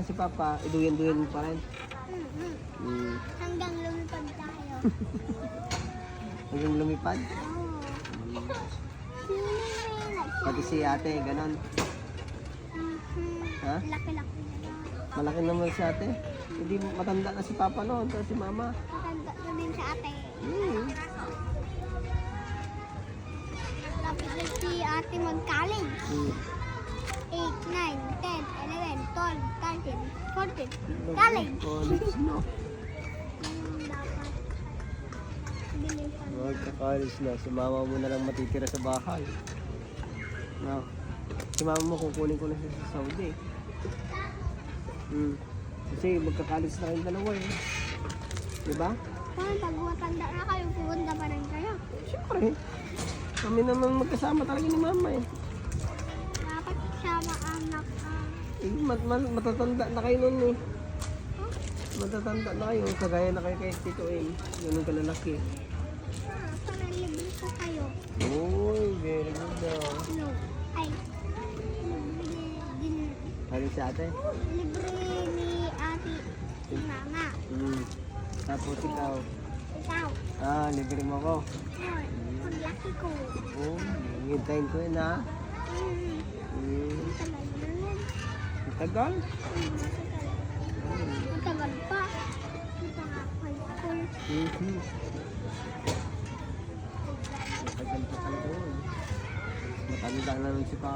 Si Papa, iduyan-duyan mo pa rin. Hanggang lumipad tayo. Hanggang lumipad. Pati si ate, ganon. Ha? Laki-laki na. Malaki naman si ate. Hindi matanda na si Papa noon, pero si Mama. Matanda na din sa ate. Tapos na si ate mag-college. 8, 9, 10, 11, 12, 13, 14. College. College, no? Dapat bilisan. Magka-college na. Si Mama mo na lang matitira sa bahay. No? Si Mama mo kukunin ko na siya sa Saudi. Kasi magka-college na kayong dalawa eh. Diba? Paano pag matanda na kayo, pupunta pa rin kayo? Siyempre. Kami naman magkasama talaga ni Mama eh. Dapat sama anak ka. Matatanda na kayo nun eh. Matatanda na kayo. Kagaya na kayo kay Tito eh. Ganun kalalaki. Para libre ko kayo. Uy, very good daw. No. Ay. Libre din. Ano si ate? Libre ni ate. Si mama. Tapos ikaw. Ikaw. Libre mo ako. Hoy. Paglaki ko. Hintayin ko yun ha. Tagal na rin. Tagal? Matagal pa. Ito nga, high school. Tagal pa talaga yun. Matanda na nun si Papa.